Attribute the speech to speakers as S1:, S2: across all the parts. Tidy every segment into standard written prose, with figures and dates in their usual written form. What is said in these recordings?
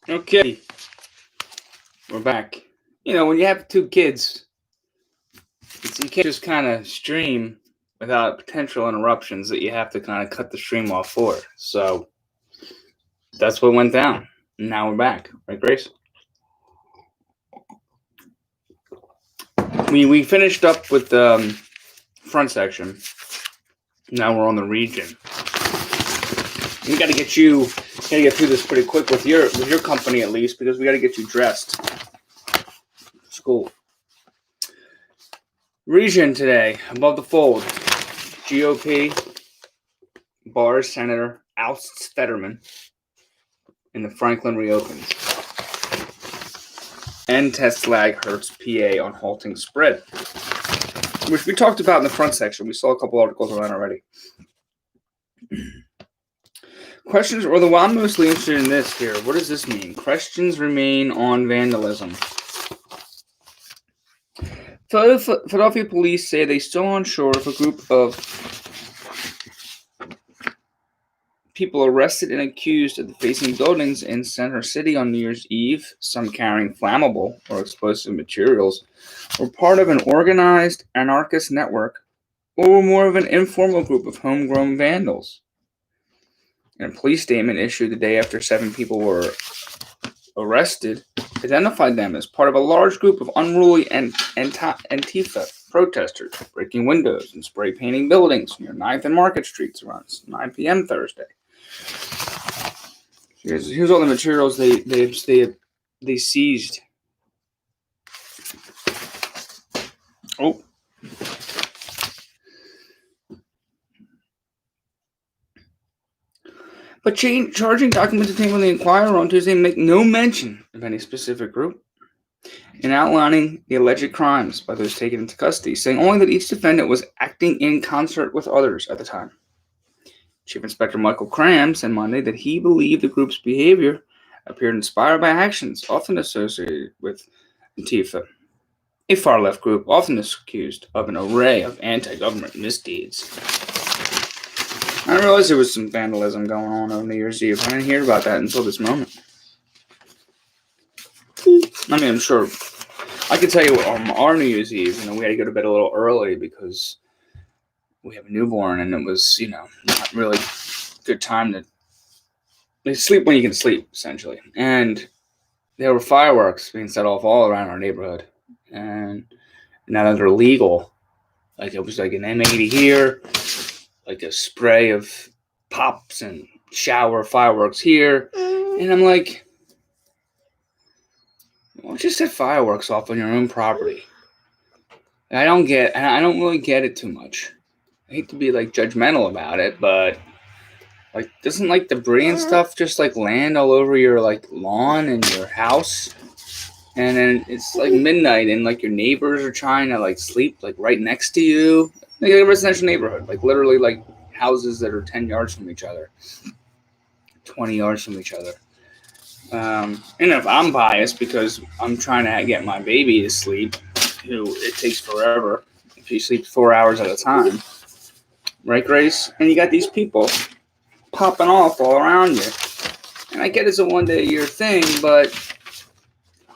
S1: Okay, we're back. When you have two kids, you can't just kind of stream without potential interruptions that you have to kind of cut the stream off for. So that's what went down. Now we're back, right, Grace? We finished up with the front section. Now we're on the region. We got to get through this pretty quick with your company at least, because we got to get you dressed for school. Region today, above the fold, GOP bar senator ousts Fetterman, and the Franklin reopens. And TESLAG hurts PA on halting spread, which we talked about in the front section. We saw a couple articles on that already. Questions, or I'm mostly interested in this here. What does this mean? Questions remain on vandalism. Philadelphia police say they still aren't sure if a group of people arrested and accused of defacing buildings in Center City on New Year's Eve, some carrying flammable or explosive materials, were part of an organized anarchist network, or were more of an informal group of homegrown vandals. In a police statement issued the day after 7 people were arrested, identified them as part of a large group of unruly Antifa protesters breaking windows and spray painting buildings near 9th and Market Streets around 9 p.m. Thursday. Here's all the materials they seized. Oh. But charging documents obtained from the Inquirer on Tuesday make no mention of any specific group, in outlining the alleged crimes by those taken into custody, saying only that each defendant was acting in concert with others at the time. Chief Inspector Michael Cram said Monday that he believed the group's behavior appeared inspired by actions often associated with Antifa, a far-left group often accused of an array of anti-government misdeeds. I didn't realize there was some vandalism going on New Year's Eve. I didn't hear about that until this moment. I mean, I'm sure. I can tell you on our New Year's Eve, we had to go to bed a little early because we have a newborn, and it was, not really good time to sleep when you can sleep, essentially. And there were fireworks being set off all around our neighborhood. And now that they're legal, like it was like an M80 here, like a spray of pops and shower fireworks here. And I'm like, why don't you set fireworks off on your own property? I don't really get it too much. I hate to be like judgmental about it, but like, doesn't like debris and stuff just like land all over your like lawn and your house? And then it's like midnight and like your neighbors are trying to like sleep like right next to you. Like a residential neighborhood, like literally like houses that are 10 yards from each other, 20 yards from each other. And if I'm biased because I'm trying to get my baby to sleep, it takes forever. If she sleeps 4 hours at a time. Right, Grace? And you got these people popping off all around you. And I get it's a one-day-a-year thing, but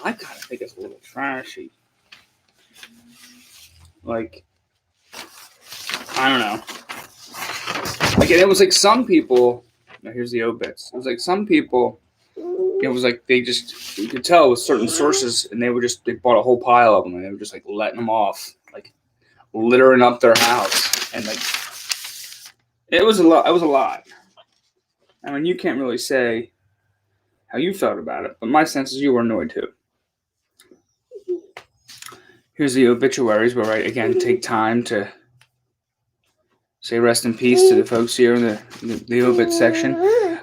S1: I kind of think it's a little trashy. Like, I don't know. Like, it was like some people, now here's the obits. It was like some people, it was like you could tell with certain sources, and they bought a whole pile of them, and they were just like letting them off, like littering up their house. And like, it was a lot. I mean, you can't really say how you felt about it, but my sense is you were annoyed too. Here's the obituaries where I, again, take time to say rest in peace to the folks here in the obit section.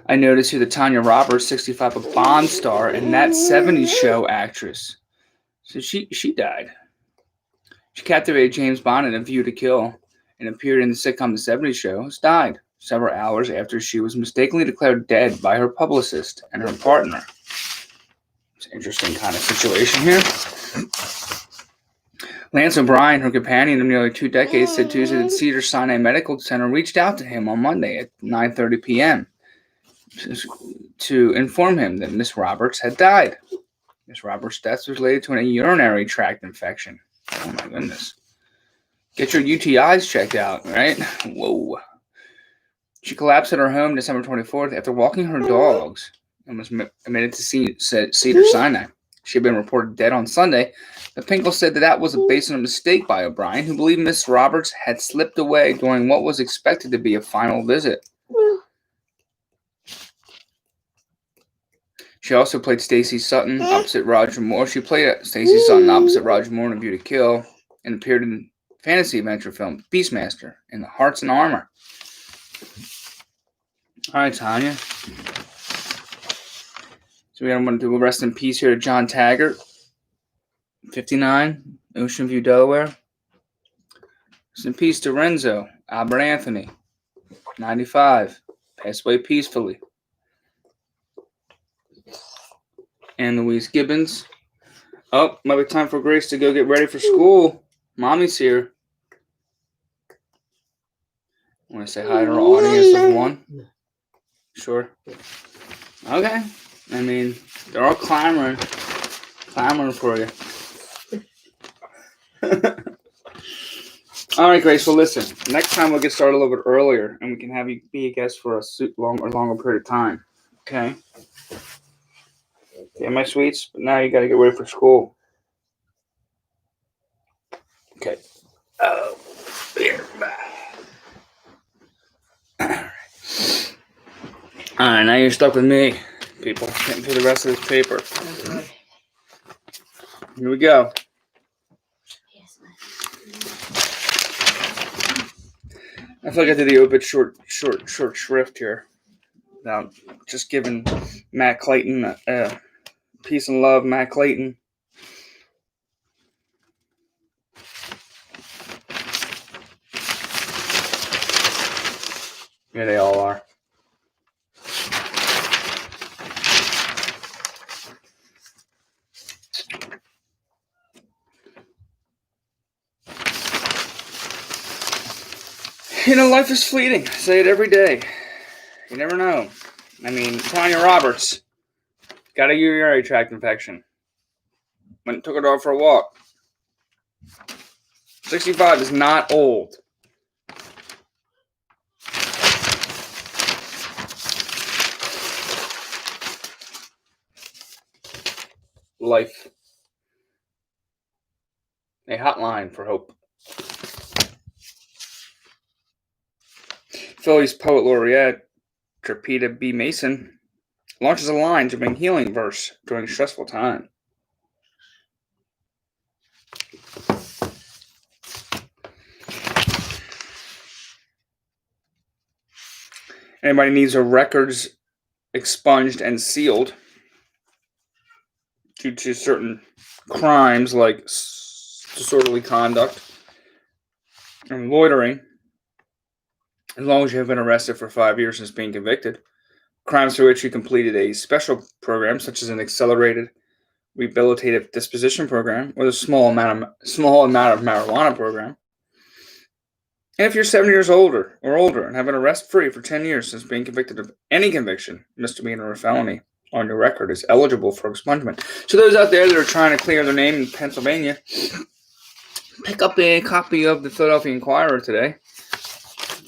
S1: I noticed here that Tanya Roberts, 65, a Bond star and That 70s Show actress. So she died. She captivated James Bond in A View to Kill and appeared in the sitcom The 70s Show, has died several hours after she was mistakenly declared dead by her publicist and her partner. It's an interesting kind of situation here. Lance O'Brien, her companion of nearly 2 decades, said Tuesday that Cedars-Sinai Medical Center reached out to him on Monday at 9:30 p.m. to inform him that Miss Roberts had died. Miss Roberts' death was related to a urinary tract infection. Oh my goodness. Get your UTIs checked out, right? Whoa. She collapsed at her home December 24th after walking her dogs and was admitted to Cedars-Sinai. She had been reported dead on Sunday, but Pinkel said that was based on a mistake by O'Brien, who believed Miss Roberts had slipped away during what was expected to be a final visit. She also played Stacey Sutton opposite Roger Moore. She played Stacey Sutton opposite Roger Moore in A View to Kill and appeared in fantasy adventure film Beastmaster in the Hearts and Armor. All right, Tanya. So we want to do a rest in peace here to John Taggart, 59, Ocean View, Delaware. Rest in peace to Renzo Albert Anthony, 95, passed away peacefully. And Louise Gibbons. Oh, might be time for Grace to go get ready for school. Mommy's here. Want to say hi to our audience of one? Sure. Okay. I mean, they're all clamoring for you. All right, Grace. Well, listen. Next time we'll get started a little bit earlier, and we can have you be a guest for a longer period of time. Okay. Yeah, my sweets. But now you got to get ready for school. Okay. Oh, here. All right, now you're stuck with me, people. Getting through the rest of this paper. Here we go. I feel like I did the obit short shrift here. Now, just giving Matt Clayton peace and love, Matt Clayton. Yeah, they all are. You know, life is fleeting. I say it every day. You never know. I mean, Tanya Roberts got a urinary tract infection. Went and took her dog for a walk. 65 is not old. Life. A hotline for hope. Philly's poet laureate, Tripita B. Mason, launches a line to bring healing verse during a stressful time. Anybody needs their records expunged and sealed due to certain crimes like disorderly conduct and loitering, as long as you have been arrested for 5 years since being convicted, crimes for which you completed a special program, such as an accelerated rehabilitative disposition program or the small amount of marijuana program. And if you're 7 years older and have been arrest-free for 10 years since being convicted of any conviction, misdemeanor or felony, on your record is eligible for expungement. So those out there that are trying to clear their name in Pennsylvania, pick up a copy of the Philadelphia Inquirer today.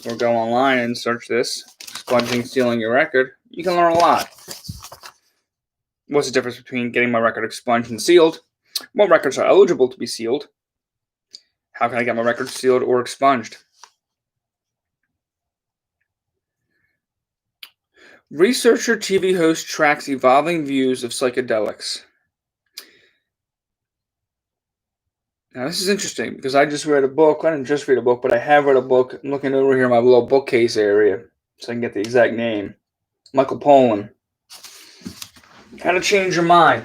S1: Or go online and search this, expunging, sealing your record. You can learn a lot. What's the difference between getting my record expunged and sealed? What records are eligible to be sealed? How can I get my record sealed or expunged? Researcher TV host tracks evolving views of psychedelics. Now, this is interesting because I just read a book. I didn't just read a book, but I have read a book. I'm looking over here in my little bookcase area so I can get the exact name. Michael Pollan. How to Change Your Mind.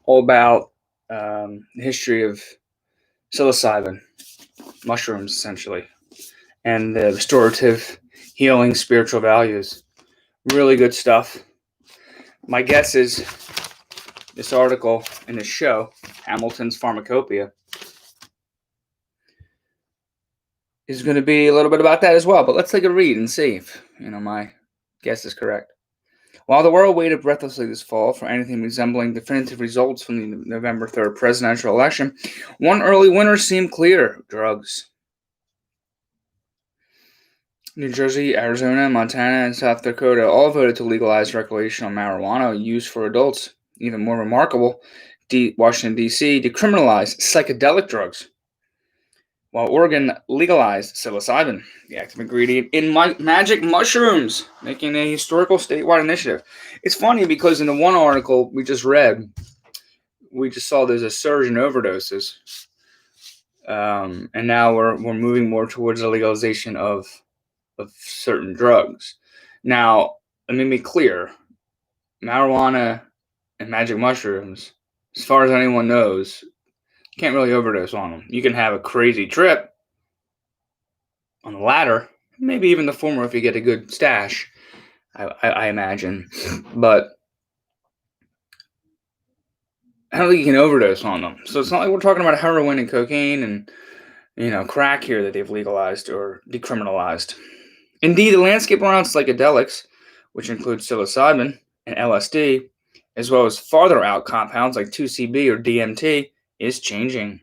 S1: All about the history of psilocybin, mushrooms essentially, and the restorative healing spiritual values. Really good stuff. My guess is this article in this show, Hamilton's Pharmacopoeia, is going to be a little bit about that as well. But let's take a read and see if my guess is correct. While the world waited breathlessly this fall for anything resembling definitive results from the November 3rd presidential election, one early winner seemed clear: drugs. New Jersey, Arizona, Montana, and South Dakota all voted to legalize recreational marijuana use for adults. Even more remarkable, Washington, D.C. decriminalized psychedelic drugs, while Oregon legalized psilocybin, the active ingredient in magic mushrooms, making a historical statewide initiative. It's funny because in the one article we just read, we just saw there's a surge in overdoses, and now we're moving more towards the legalization of certain drugs. Now, let me be clear: marijuana and magic mushrooms, as far as anyone knows, you can't really overdose on them. You can have a crazy trip on the latter, maybe even the former if you get a good stash, I imagine. But I don't think you can overdose on them. So it's not like we're talking about heroin and cocaine and crack here that they've legalized or decriminalized. Indeed, the landscape around psychedelics, which includes psilocybin and LSD, as well as farther out compounds like 2CB or DMT, is changing.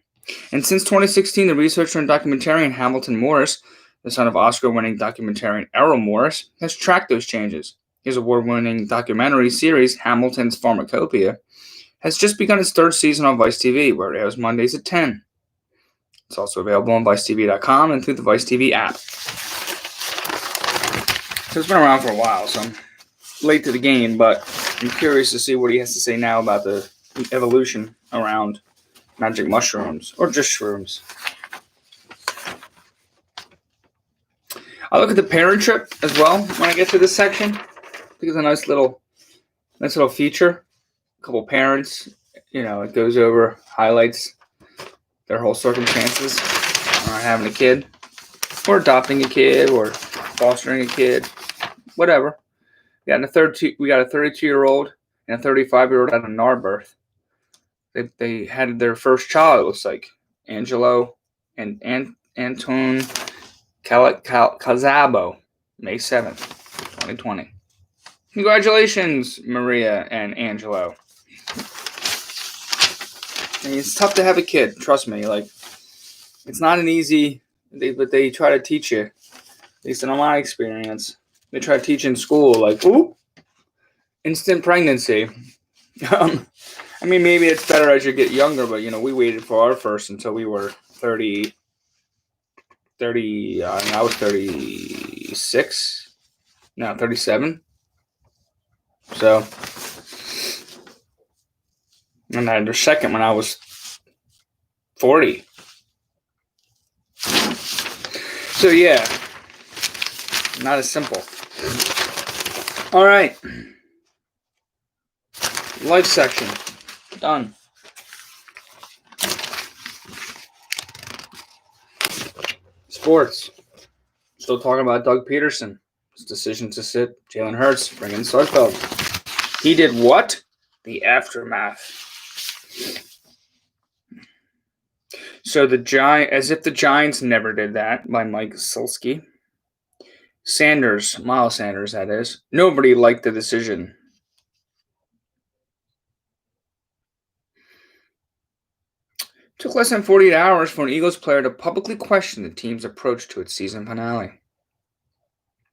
S1: And since 2016, the researcher and documentarian Hamilton Morris, the son of Oscar-winning documentarian Errol Morris, has tracked those changes. His award-winning documentary series, Hamilton's Pharmacopoeia, has just begun its third season on Vice TV, where it airs Mondays at 10. It's also available on ViceTV.com and through the Vice TV app. So it's been around for a while, so I'm late to the game, but I'm curious to see what he has to say now about the evolution around magic mushrooms, or just shrooms. I'll look at the parent trip as well when I get to this section. I think it's a nice little feature. A couple parents, it goes over, highlights their whole circumstances around having a kid, or adopting a kid, or fostering a kid, whatever. We got a 32-year-old and a 35-year-old at a NAR birth. They had their first child, it looks like, Angelo and Antone Calzabo, May 7th, 2020. Congratulations, Maria and Angelo. I mean, it's tough to have a kid, trust me. Like, it's not an easy, but they try to teach you, at least in my experience. They try to teach in school, like, instant pregnancy. I mean, maybe it's better as you get younger, but, we waited for our first until we were 30, I was 36, no, 37. So, and I had their second when I was 40. So, yeah, not as simple. All right. Life section. Done. Sports. Still talking about Doug Peterson. His decision to sit Jalen Hurts, bring in Sudfeld. He did what? The aftermath. So as if the Giants never did that, by Mike Silsky. Miles Sanders, that is. Nobody liked the decision. Took less than 48 hours for an Eagles player to publicly question the team's approach to its season finale.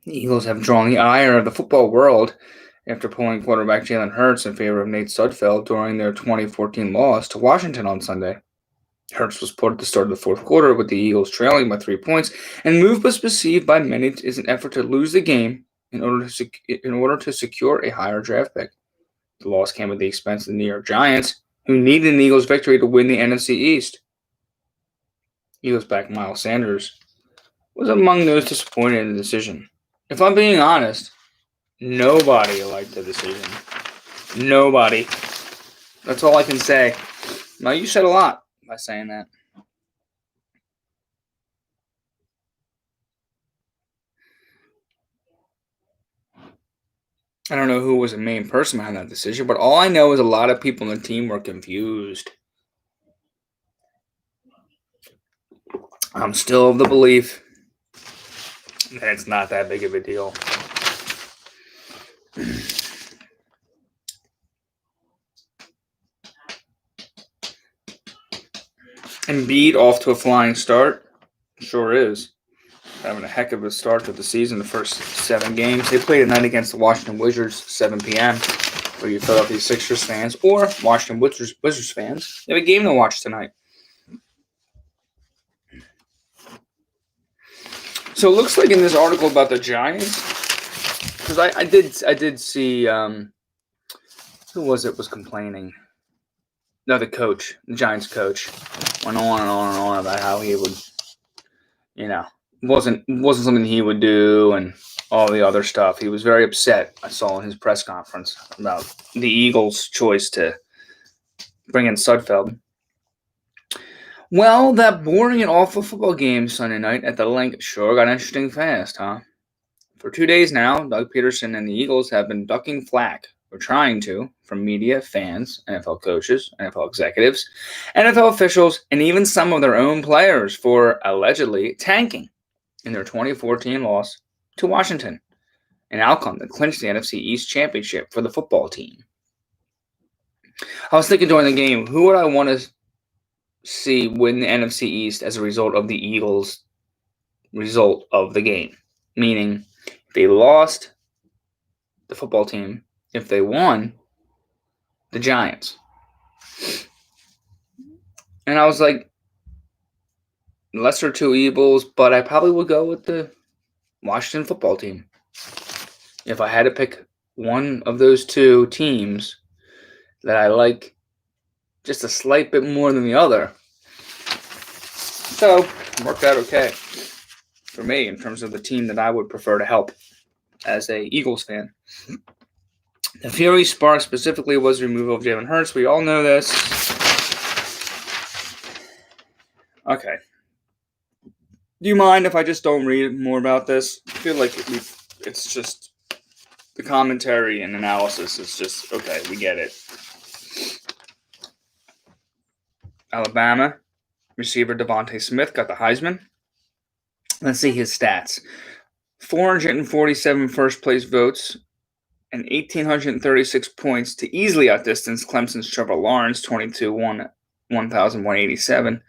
S1: The Eagles have drawn the ire of the football world after pulling quarterback Jalen Hurts in favor of Nate Sudfeld during their 2014 loss to Washington on Sunday. Hurts was put at the start of the fourth quarter with the Eagles trailing by 3 points, and the move was perceived by many as an effort to lose the game in order to secure a higher draft pick. The loss came at the expense of the New York Giants, who needed an Eagles victory to win the NFC East. Eagles back Miles Sanders was among those disappointed in the decision. If I'm being honest, nobody liked the decision. Nobody. That's all I can say. Now, you said a lot by saying that. I don't know who was the main person behind that decision, but all I know is a lot of people on the team were confused. I'm still of the belief And it's not that big of a deal. Embiid off to a flying start. Sure is. Having a heck of a start to the season, the first 7 games. They played tonight against the Washington Wizards, 7 p.m. for you Philadelphia Sixers fans or Washington Wizards fans. They have a game to watch tonight. So it looks like in this article about the Giants, because I did see who was complaining? No, the coach, the Giants coach, went on and on and on about how he would, wasn't something he would do and all the other stuff. He was very upset, I saw in his press conference, about the Eagles' choice to bring in Sudfeld. Well, that boring and awful football game Sunday night at the Link sure got interesting fast, huh? For 2 days now, Doug Peterson and the Eagles have been ducking flack, or trying to, from media, fans, NFL coaches, NFL executives, NFL officials, and even some of their own players for allegedly tanking in their 2014 loss to Washington, an outcome that clinched the NFC East Championship for the football team. I was thinking during the game, who would I want to see win the NFC East as a result of the Eagles' result of the game? Meaning, if they lost, the football team. If they won, the Giants. And I was like, lesser two evils, but I probably would go with the Washington football team. If I had to pick one of those two teams that I like just a slight bit more than the other. So, it worked out okay for me in terms of the team that I would prefer to help as a Eagles fan. The fury spark specifically was the removal of Jalen Hurts. We all know this. Okay. Do you mind if I just don't read more about this? I feel like it's just the commentary and analysis is just, okay, we get it. Alabama receiver Devontae Smith got the Heisman. Let's see his stats. 447 first-place votes and 1,836 points to easily outdistance Clemson's Trevor Lawrence, 1,187.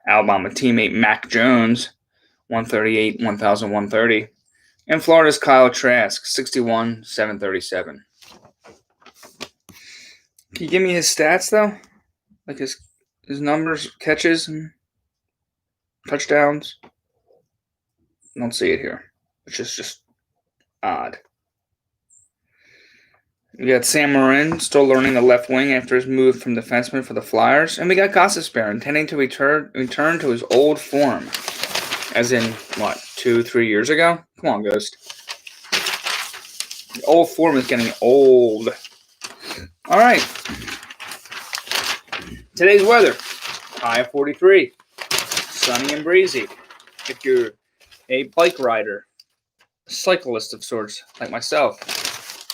S1: Alabama teammate Mac Jones, 138, 1,130. And Florida's Kyle Trask, 61, 737. Can you give me his stats, though? Like his numbers, catches, and touchdowns? I don't see it here, which is just odd. We got Sam Marin still learning the left wing after his move from defenseman for the Flyers. And we got Gostisbehere intending to return to his old form. As in, 2-3 years ago? Come on, Ghost. The old form is getting old. All right. Today's weather. High of 43. Sunny and breezy. If you're a bike rider, a cyclist of sorts, like myself,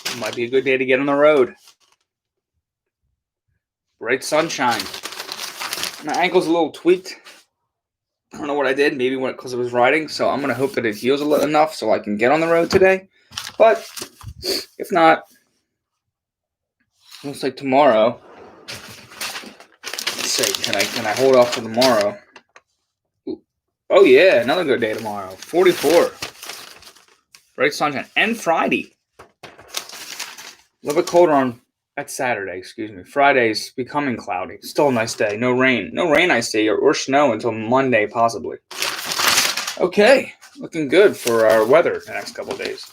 S1: it might be a good day to get on the road. Bright sunshine. My ankle's a little tweaked. I don't know what I did. Maybe because I was riding. So I'm going to hope that it heals enough so I can get on the road today. But if not, looks like tomorrow. Let's see. Can I hold off for tomorrow? Ooh. Oh yeah, another good day tomorrow. 44. Bright sunshine. And Friday. A little bit colder on that's Saturday, excuse me. Friday's becoming cloudy. Still a nice day. No rain. No rain, I see, or snow until Monday, possibly. Okay. Looking good for our weather the next couple of days.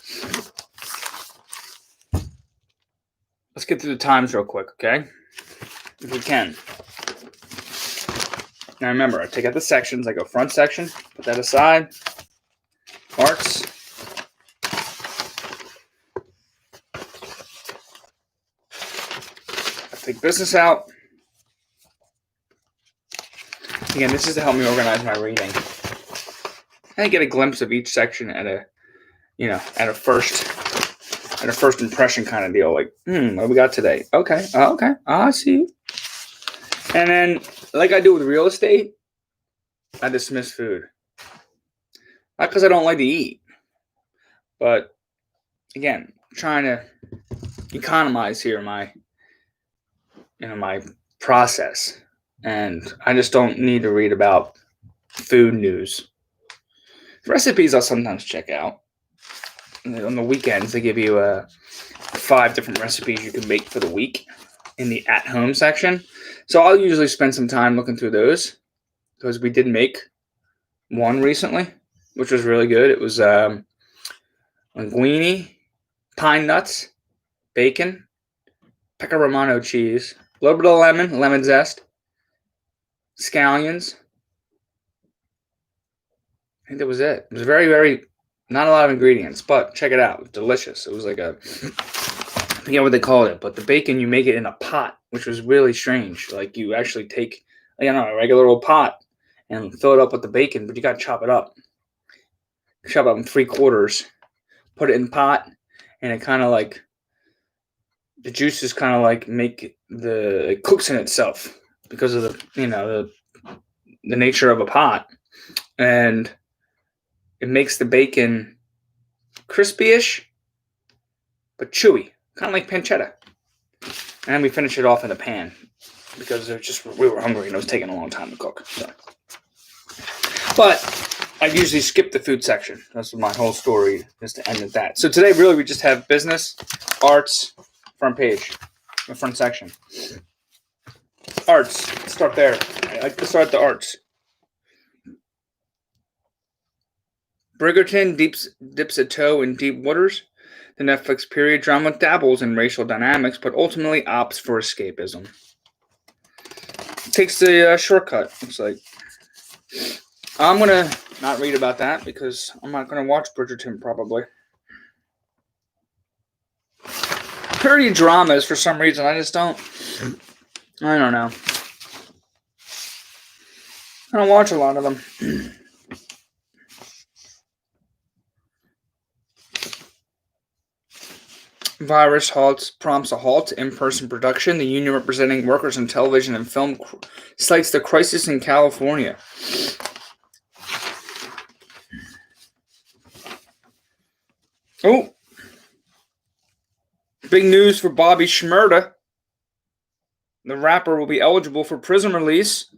S1: Let's get through the times real quick, okay? If we can. Now remember, I take out the sections. I go front section, put that aside. Parts. Take business out. Again, this is to help me organize my reading. And get a glimpse of each section at a first impression kind of deal. Like, what we got today? Okay. Okay. I see you. And then, like I do with real estate, I dismiss food. Not because I don't like to eat. But again, trying to economize here my process, and I just don't need to read about food news. Recipes I'll sometimes check out. On the weekends, they give you 5 different recipes you can make for the week in the at-home section. So I'll usually spend some time looking through those, because we did make one recently, which was really good. It was linguine, pine nuts, bacon, Pecorino Romano cheese, a little bit of lemon zest, scallions. I think that was it. It was very, very, not a lot of ingredients, but check it out. It was delicious. It was like I forget what they called it, but the bacon, you make it in a pot, which was really strange. Like you actually take, a regular old pot and fill it up with the bacon, but you got to chop it up. Chop it up in 3/4, put it in the pot, and it kind of like, the juices kind of like it cooks in itself because of the nature of a pot, and it makes the bacon crispy-ish but chewy, kind of like pancetta. And then we finish it off in a pan because we were hungry and it was taking a long time to cook. So. But I usually skip the food section. That's my whole story, is to end at that. So today, really, we just have business, arts, front page, the front section. Arts. Let's start there. I like to start the arts. Bridgerton dips a toe in deep waters. The Netflix period drama dabbles in racial dynamics, but ultimately opts for escapism. Takes the shortcut, looks like. I'm going to not read about that because I'm not going to watch Bridgerton, probably. Period dramas, for some reason, I don't know. I don't watch a lot of them. Virus prompts a halt to in-person production. The union representing workers in television and film cites the crisis in California. Oh, big news for Bobby Shmurda. The rapper will be eligible for prison release.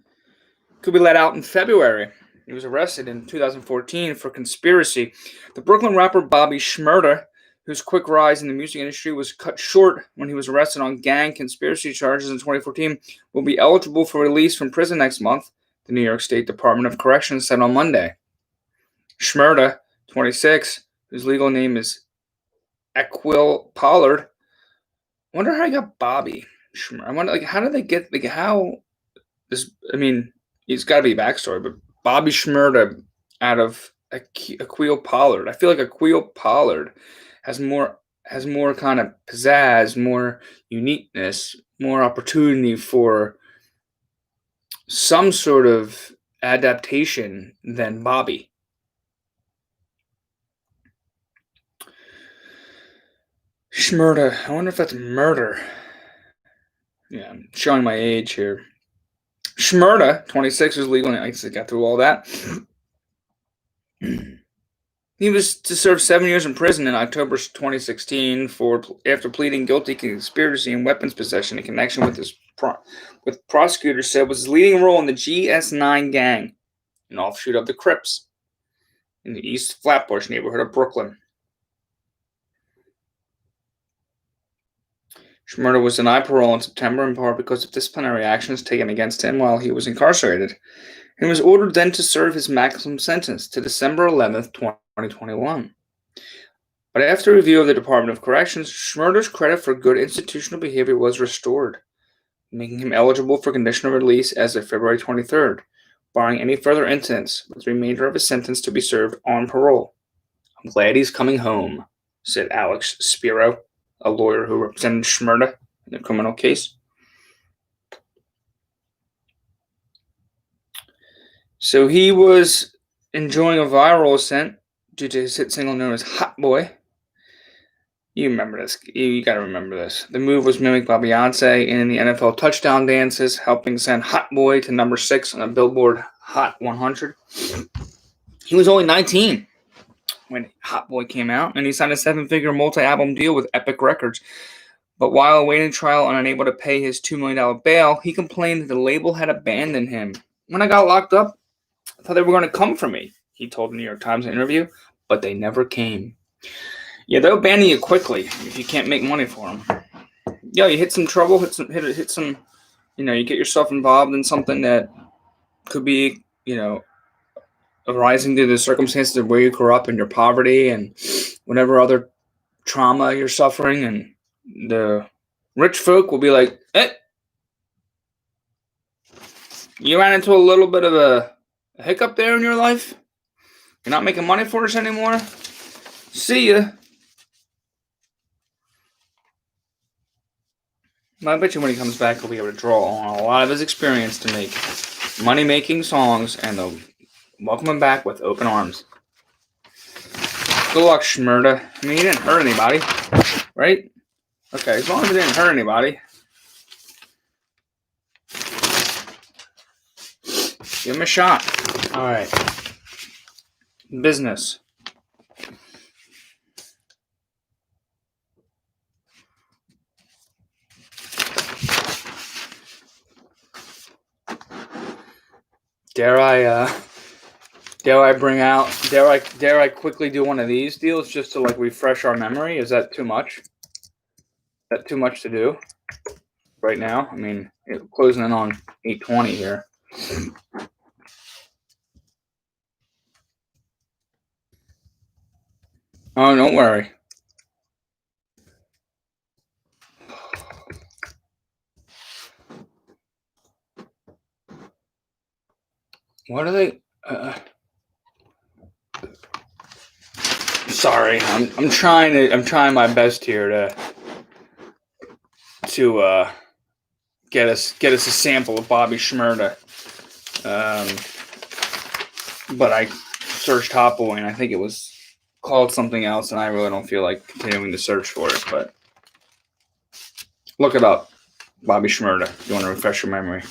S1: Could be let out in February. He was arrested in 2014 for conspiracy. The Brooklyn rapper Bobby Shmurda, whose quick rise in the music industry was cut short when he was arrested on gang conspiracy charges in 2014, will be eligible for release from prison next month, the New York State Department of Corrections said on Monday. Shmurda, 26, whose legal name is Aquil Pollard. I wonder how he got Bobby Shmurda. I wonder, how did they get, he's got to be a backstory, but Bobby Shmurda out of Aquil Pollard. I feel like Aquil Pollard has more kind of pizzazz, more uniqueness, more opportunity for some sort of adaptation than Bobby. Shmurda. I wonder if that's murder. Yeah, I'm showing my age here. Shmurda, 26, was legal. I guess I got through all that. He was to serve 7 years in prison in October 2016 after pleading guilty to conspiracy and weapons possession in connection with prosecutors said was his leading role in the GS9 gang, an offshoot of the Crips, in the East Flatbush neighborhood of Brooklyn. Shmurda was denied parole in September in part because of disciplinary actions taken against him while he was incarcerated, and was ordered then to serve his maximum sentence to December 11th, 2021. But after review of the Department of Corrections, Shmurda's credit for good institutional behavior was restored, making him eligible for conditional release as of February 23rd, barring any further incidents, with the remainder of his sentence to be served on parole. I'm glad he's coming home, said Alex Spiro, a lawyer who represented Shmurda in the criminal case. So he was enjoying a viral ascent due to his hit single known as Hot Boy. You remember this. You got to remember this. The move was mimicked by Beyonce in the NFL touchdown dances, helping send Hot Boy to number 6 on the Billboard Hot 100. He was only 19 when Hot Boy came out, and he signed a 7-figure multi-album deal with Epic Records. But while awaiting trial and unable to pay his $2 million bail, he complained that the label had abandoned him. When I got locked up, I thought they were going to come for me, he told the New York Times in an interview, but they never came. Yeah, they'll abandon you quickly if you can't make money for them. Yeah, you hit some trouble, hit some, you get yourself involved in something that could be, arising to the circumstances of where you grew up and your poverty and whatever other trauma you're suffering, and the rich folk will be like, you ran into a little bit of a hiccup there in your life? You're not making money for us anymore? See ya. I bet you when he comes back, he'll be able to draw on a lot of his experience to make money-making songs, and they'll welcome him back with open arms. Good luck, Shmurda. I mean, he didn't hurt anybody, right? Okay, as long as he didn't hurt anybody. Give him a shot. All right. Business. Dare I quickly do one of these deals just to refresh our memory? Is that too much? Is that too much to do right now? I mean, closing in on 8:20 here. Oh, don't worry. What are they? Sorry, I'm trying my best here to get us a sample of Bobby Shmurda. But I searched Hot Boy, and I think it was called something else, and I really don't feel like continuing to search for it. But look it up, Bobby Shmurda. If you want to refresh your memory.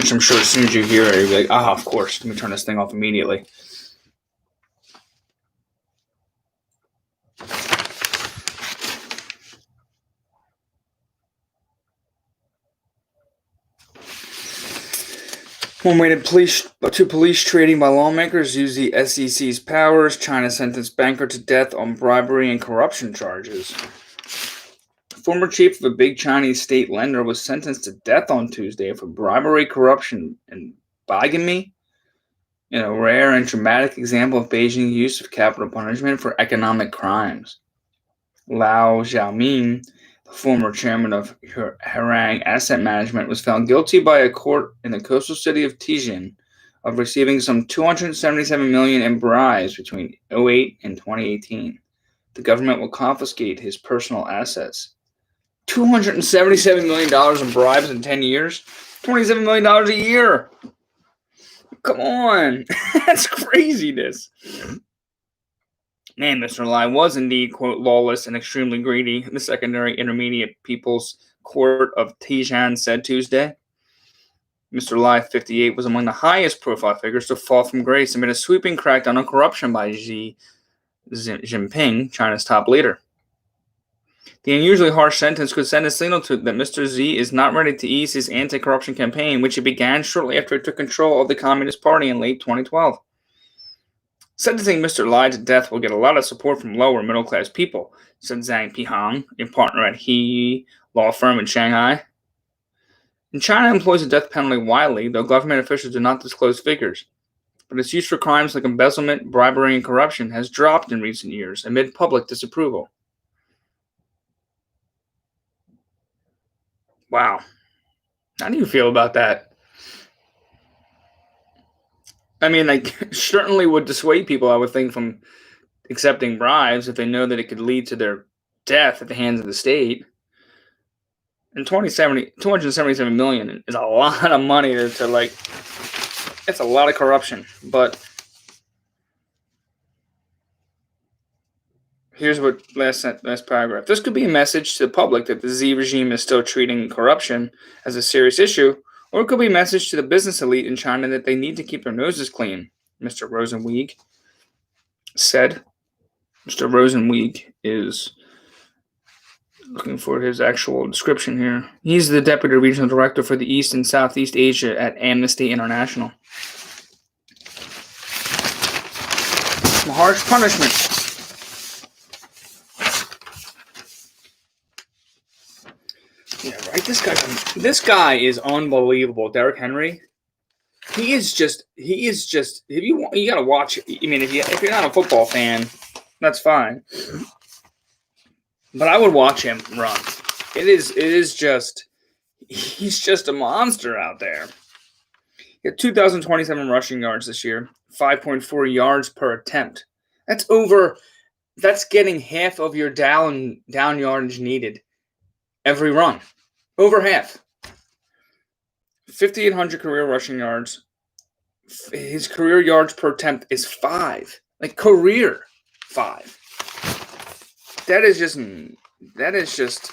S1: Which I'm sure as soon as you hear it, you'll be like, of course. Let me turn this thing off immediately. One way to police trading by lawmakers use the SEC's powers. China sentenced banker to death on bribery and corruption charges. Former chief of a big Chinese state lender was sentenced to death on Tuesday for bribery, corruption, and bigamy, in a rare and dramatic example of Beijing's use of capital punishment for economic crimes. Lao Xiaoming, the former chairman of Harang Asset Management, was found guilty by a court in the coastal city of Tianjin of receiving some $277 million in bribes between 2008 and 2018. The government will confiscate his personal assets. $277 million in bribes in 10 years? $27 million a year! Come on! That's craziness! Man, Mr. Lai was indeed, quote, lawless and extremely greedy, the Secondary Intermediate People's Court of Tianjin said Tuesday. Mr. Lai, 58, was among the highest profile figures to fall from grace amid a sweeping crackdown on corruption by Xi Jinping, China's top leader. The unusually harsh sentence could send a signal that Mr. Xi is not ready to ease his anti-corruption campaign, which he began shortly after he took control of the Communist Party in late 2012. Sentencing Mr. Lai to death will get a lot of support from lower middle-class people, said Zhang Pihang, a partner at He law firm in Shanghai. And China employs the death penalty widely, though government officials do not disclose figures. But its use for crimes like embezzlement, bribery, and corruption has dropped in recent years amid public disapproval. Wow. How do you feel about that? I mean, certainly would dissuade people, I would think, from accepting bribes if they know that it could lead to their death at the hands of the state. And $277 million is a lot of money it's a lot of corruption. But here's what last paragraph. This could be a message to the public that the Xi regime is still treating corruption as a serious issue, or it could be a message to the business elite in China that they need to keep their noses clean, Mr. Rosenweig, said. Mr. Rosenweig is looking for his actual description here. He's the Deputy Regional Director for the East and Southeast Asia at Amnesty International. Some harsh punishment. Yeah, right. This guy is unbelievable. Derrick Henry. He is just. If you gotta watch it. I mean, if you're not a football fan, that's fine. But I would watch him run. He's just a monster out there. He had 2,027 rushing yards this year, 5.4 yards per attempt. That's getting half of your down yardage needed every run. Over half. 5,800 career rushing yards. His career yards per attempt is 5. Like career 5. That is just.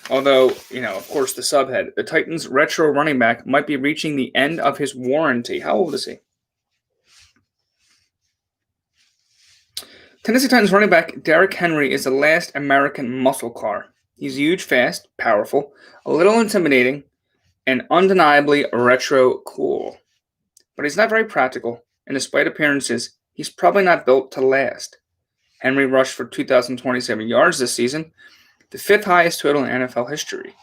S1: Although, of course, the subhead, the Titans' retro running back might be reaching the end of his warranty. How old is he? Tennessee Titans running back Derrick Henry is the last American muscle car. He's huge, fast, powerful, a little intimidating, and undeniably retro cool. But he's not very practical, and despite appearances, he's probably not built to last. Henry rushed for 2,027 yards this season, the 5th highest total in NFL history.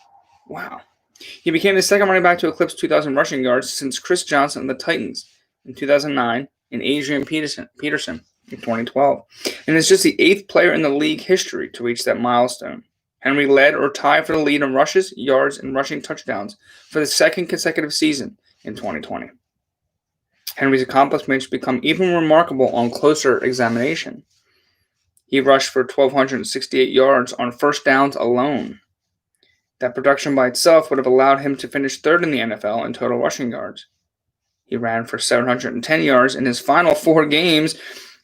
S1: Wow. He became the second running back to eclipse 2,000 rushing yards since Chris Johnson and the Titans in 2009 and Adrian Peterson in 2012. And is just the 8th player in the league history to reach that milestone. Henry led or tied for the lead in rushes, yards, and rushing touchdowns for the second consecutive season in 2020. Henry's accomplishments become even more remarkable on closer examination. He rushed for 1,268 yards on first downs alone. That production by itself would have allowed him to finish 3rd in the NFL in total rushing yards. He ran for 710 yards in his final 4 games,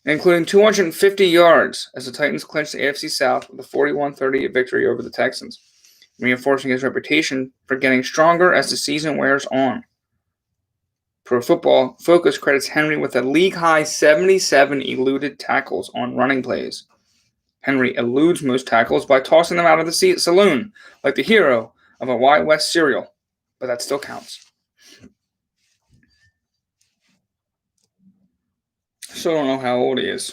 S1: including 250 yards as the Titans clinched the AFC South with a 41-38 victory over the Texans, reinforcing his reputation for getting stronger as the season wears on. Pro Football Focus credits Henry with a league-high 77 eluded tackles on running plays. Henry eludes most tackles by tossing them out of the saloon, like the hero of a Wild West serial, but that still counts. Still don't know how old he is.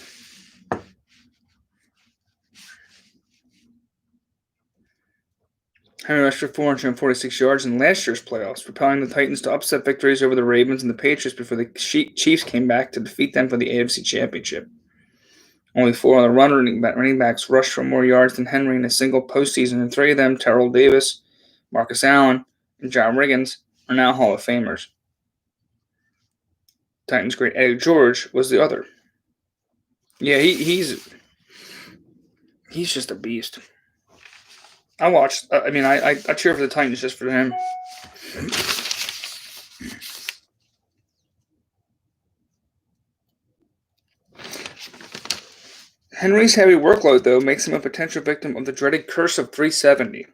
S1: Henry rushed for 446 yards in last year's playoffs, propelling the Titans to upset victories over the Ravens and the Patriots before the Chiefs came back to defeat them for the AFC Championship. Only 4 other running backs rushed for more yards than Henry in a single postseason, and 3 of them, Terrell Davis, Marcus Allen, and John Riggins, are now Hall of Famers. Titans great Eddie George was the other. Yeah, he's just a beast. I cheer for the Titans just for him. Henry's heavy workload, though, makes him a potential victim of the dreaded curse of 370,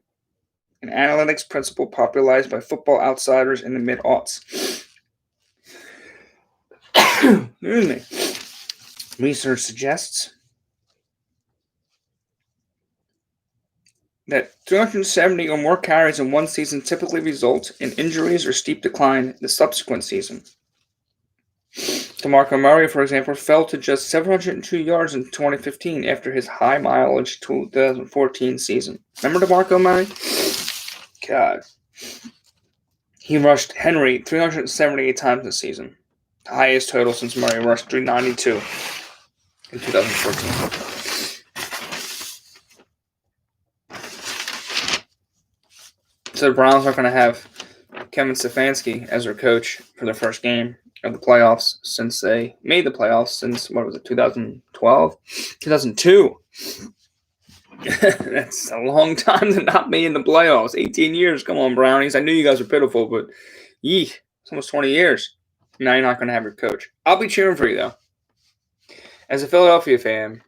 S1: an analytics principle popularized by Football Outsiders in the mid-aughts. Excuse me. Research suggests that 270 or more carries in one season typically result in injuries or steep decline the subsequent season. DeMarco Murray, for example, fell to just 702 yards in 2015 after his high-mileage 2014 season. Remember DeMarco Murray? God. He rushed Henry 378 times this season, the highest total since Murray rushed 392 in 2014. So the Browns aren't going to have Kevin Stefanski as their coach for their first game of the playoffs since they made the playoffs since, 2012? 2002. That's a long time to not be in the playoffs. 18 years. Come on, Brownies. I knew you guys were pitiful, but it's almost 20 years. Now you're not going to have your coach. I'll be cheering for you, though. As a Philadelphia fan,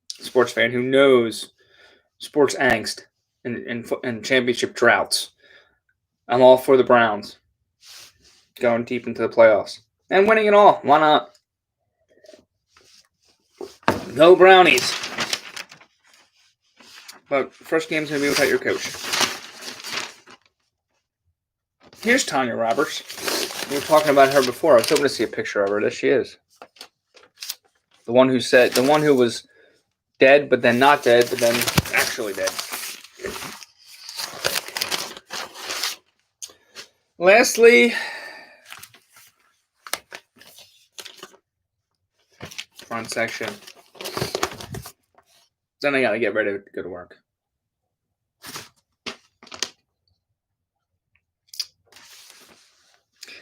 S1: sports fan who knows sports angst and championship droughts, I'm all for the Browns going deep into the playoffs and winning it all. Why not? No brownies. But first game's going to be without your coach. Here's Tanya Roberts. We were talking about her before. I was hoping to see a picture of her. There she is. The one who was dead, but then not dead, but then actually dead. Lastly, front section. Then I gotta get ready to go to work.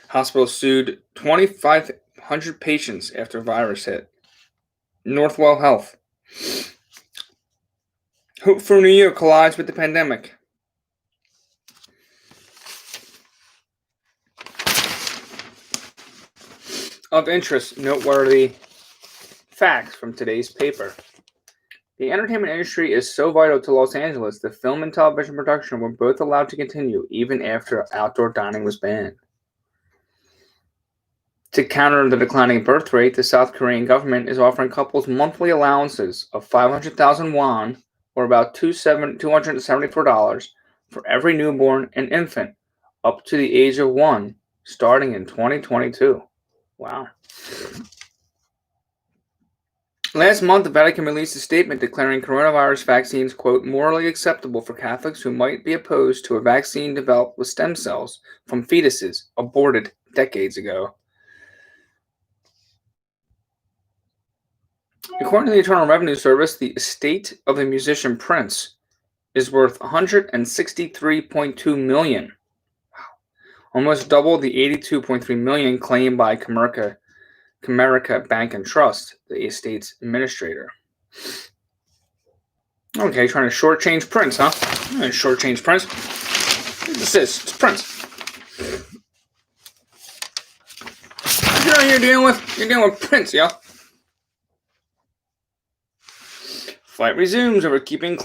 S1: Hospital sued 2,500 patients after virus hit. Northwell Health. Hope for New Year collides with the pandemic. Of interest, noteworthy facts from today's paper. The entertainment industry is so vital to Los Angeles that film and television production were both allowed to continue even after outdoor dining was banned. To counter the declining birth rate, the South Korean government is offering couples monthly allowances of 500,000 won, or about $274, for every newborn and infant up to the age of 1, starting in 2022. Wow. Last month, the Vatican released a statement declaring coronavirus vaccines, quote, morally acceptable for Catholics who might be opposed to a vaccine developed with stem cells from fetuses aborted decades ago. According to the Internal Revenue Service, the estate of the musician Prince is worth $163.2 million. Wow. Almost double the $82.3 million claimed by Comerica Bank and Trust, the estate's administrator. Okay, trying to shortchange Prince, huh? Shortchange Prince. What is this? It's Prince. You know you're dealing with Prince, yo. Fight resumes over keeping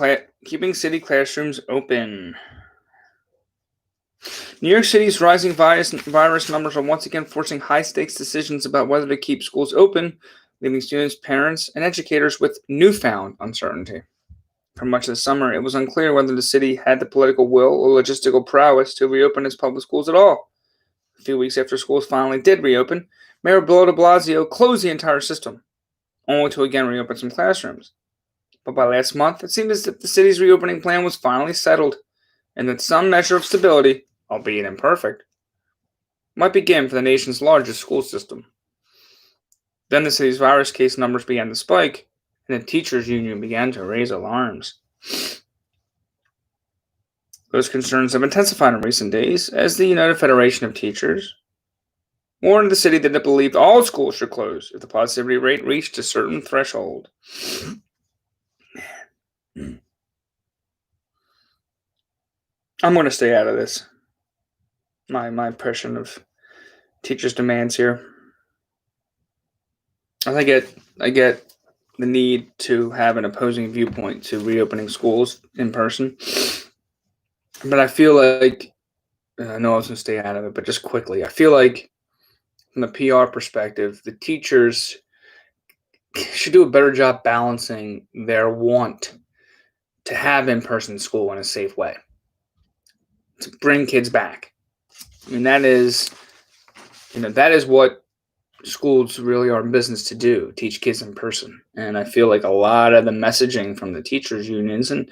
S1: city classrooms open. New York City's rising virus numbers are once again forcing high-stakes decisions about whether to keep schools open, leaving students, parents, and educators with newfound uncertainty. For much of the summer, it was unclear whether the city had the political will or logistical prowess to reopen its public schools at all. A few weeks after schools finally did reopen, Mayor Bill de Blasio closed the entire system, only to again reopen some classrooms. But by last month, it seemed as if the city's reopening plan was finally settled, and that some measure of stability, albeit imperfect, might begin for the nation's largest school system. Then the city's virus case numbers began to spike, and the teachers' union began to raise alarms. Those concerns have intensified in recent days as the United Federation of Teachers warned the city that it believed all schools should close if the positivity rate reached a certain threshold. I'm going to stay out of this. My impression of teachers' demands here. I get the need to have an opposing viewpoint to reopening schools in person, but I feel like I know I was going to stay out of it, but just quickly, I feel like from the PR perspective, the teachers should do a better job balancing their want to have in-person school in a safe way, to bring kids back. I mean, that is what schools really are in business to do, teach kids in person. And I feel like a lot of the messaging from the teachers unions, and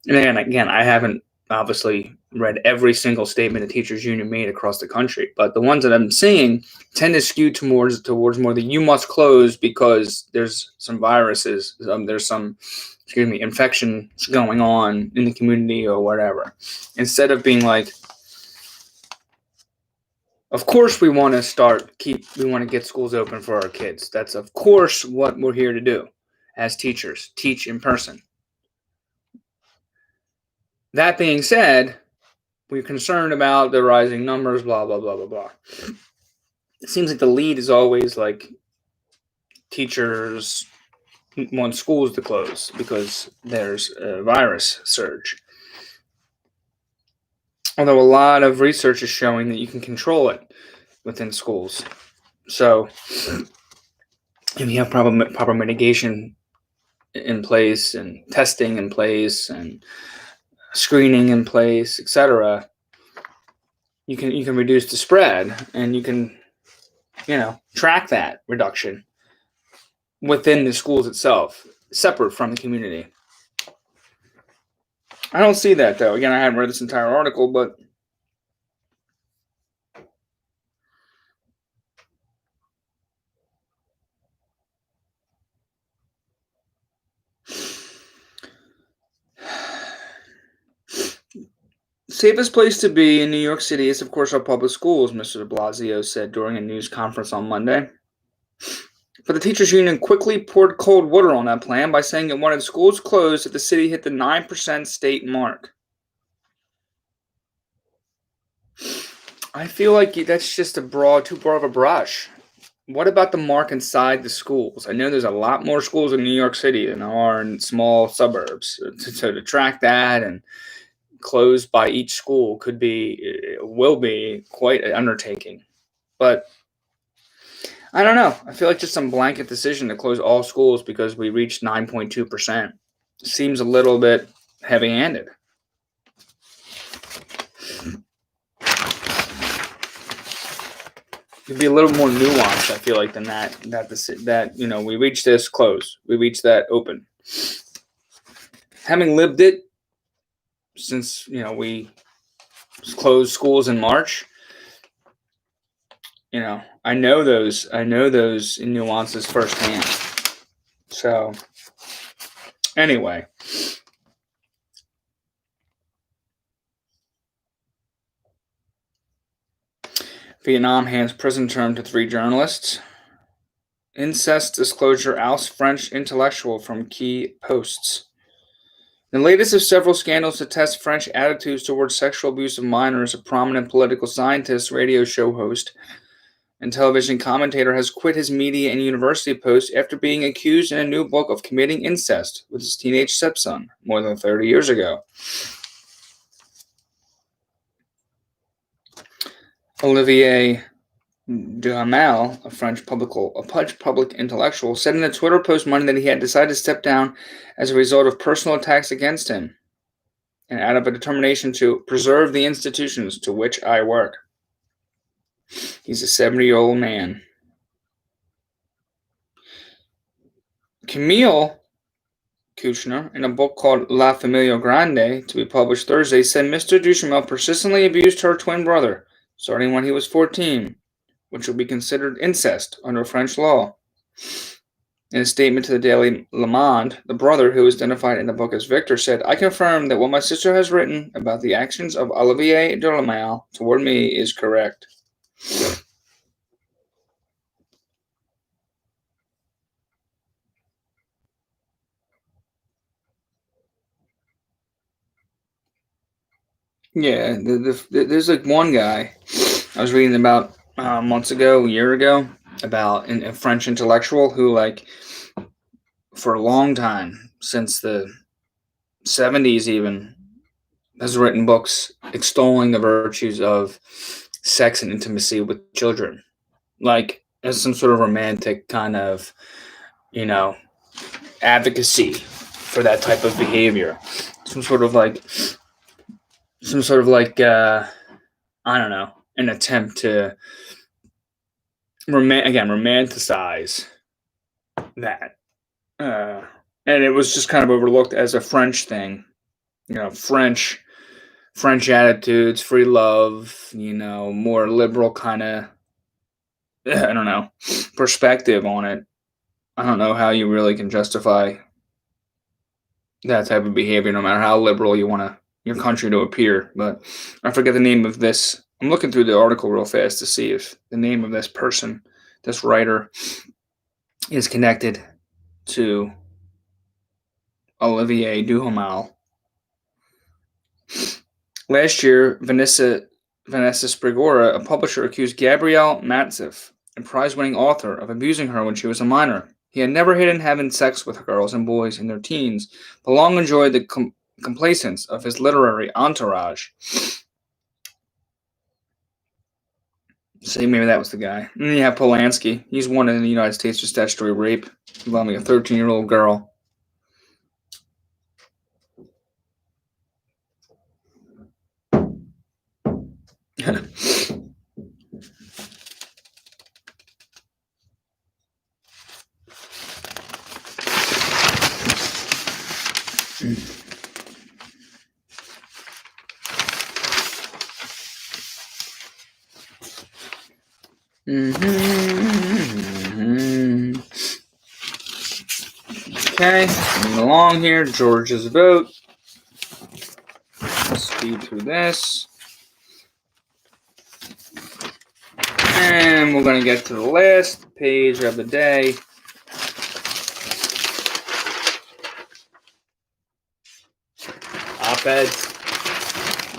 S1: again, I haven't obviously read every single statement the teachers union made across the country, but the ones that I'm seeing tend to skew towards more the you must close because there's some viruses, there's some infection going on in the community or whatever, instead of being like, of course we want to get schools open for our kids. That's of course what we're here to do as teachers, teach in person. That being said, we're concerned about the rising numbers, blah, blah, blah, blah, blah. It seems like the lead is always like teachers want schools to close because there's a virus surge. Although a lot of research is showing that you can control it within schools. So if you have proper mitigation in place and testing in place and screening in place, etc., you can reduce the spread, and you can track that reduction within the schools itself, separate from the community. I don't see that, though. Again, I haven't read this entire article, but safest place to be in New York City is, of course, our public schools, Mr. de Blasio said during a news conference on Monday. But the teachers union quickly poured cold water on that plan by saying it wanted schools closed if the city hit the 9% state mark. I feel like that's just too broad of a brush. What about the mark inside the schools? I know there's a lot more schools in New York City than there are in small suburbs. So to track that and close by each school will be quite an undertaking. But I don't know. I feel like just some blanket decision to close all schools because we reached 9.2% seems a little bit heavy-handed. It'd be a little more nuanced, I feel like, than that we reached this, close. We reached that, open. Having lived it since, we closed schools in March, I know those nuances firsthand. So, anyway. Vietnam hands prison term to 3 journalists. Incest disclosure oust French intellectual from key posts. The latest of several scandals to test French attitudes towards sexual abuse of minors, a prominent political scientist, radio show host, and television commentator has quit his media and university post after being accused in a new book of committing incest with his teenage stepson more than 30 years ago. Olivier Duhamel, a French public intellectual, said in a Twitter post Monday that he had decided to step down as a result of personal attacks against him and out of a determination to preserve the institutions to which I work. He's a 70-year-old man. Camille Kouchner, in a book called La Familia Grande, to be published Thursday, said Mr. Duhamel persistently abused her twin brother, starting when he was 14, which would be considered incest under French law. In a statement to the Daily Le Monde, the brother, who is identified in the book as Victor, said, I confirm that what my sister has written about the actions of Olivier Duhamel toward me is correct. Yeah, there's like one guy I was reading about a year ago, about a French intellectual who, for a long time, since the 70s even, has written books extolling the virtues of sex and intimacy with children, as some sort of romantic kind of, advocacy for that type of behavior. Some sort of I don't know, an attempt to romanticize that. And it was just kind of overlooked as a French thing. French attitudes, free love, more liberal kind of, I don't know, perspective on it. I don't know how you really can justify that type of behavior, no matter how liberal you want your country to appear. But I forget the name of this. I'm looking through the article real fast to see if the name of this person, this writer, is connected to Olivier Duhamel. Last year, Vanessa Spigora, a publisher, accused Gabrielle Matzef, a prize-winning author, of abusing her when she was a minor. He had never hidden having sex with girls and boys in their teens, but long enjoyed the complacence of his literary entourage. So maybe that was the guy. And then you have Polanski. He's wanted in the United States for statutory rape involving a 13-year-old girl. Okay, moving along here. George's vote. Speed through this. And we're going to get to the last page of the day. Op-eds,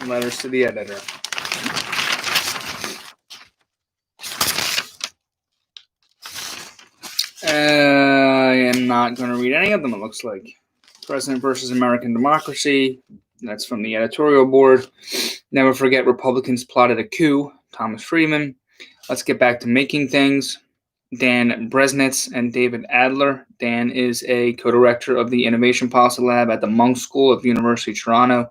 S1: letters to the editor. I am not going to read any of them, it looks like. President versus American Democracy. That's from the editorial board. Never forget Republicans plotted a coup. Thomas Friedman. Let's get back to making things. Dan Bresnitz and David Adler. Dan is a co-director of the Innovation Policy Lab at the Munk School of University of Toronto,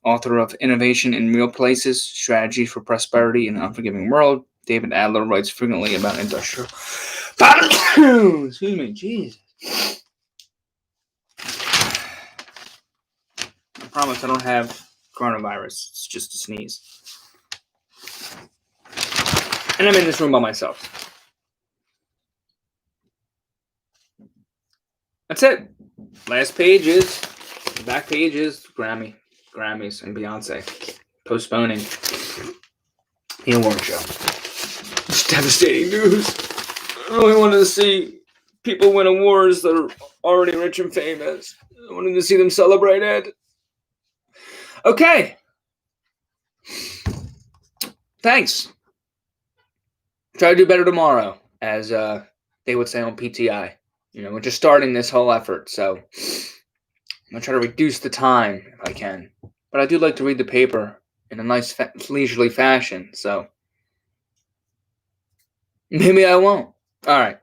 S1: author of Innovation in Real Places, Strategy for Prosperity in an Unforgiving World. David Adler writes frequently about industrial... Excuse me, Jesus. I promise I don't have coronavirus. It's just a sneeze. And I'm in this room by myself. That's it. Last page is, the back page is Grammys and Beyonce postponing the award show. It's devastating news. I really wanted to see people win awards that are already rich and famous. I wanted to see them celebrated. Okay. Thanks. Try to do better tomorrow, as they would say on PTI. You know, we're just starting this whole effort, so I'm going to try to reduce the time if I can. But I do like to read the paper in a nice, leisurely fashion, so maybe I won't. All right.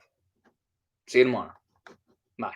S1: See you tomorrow. Bye.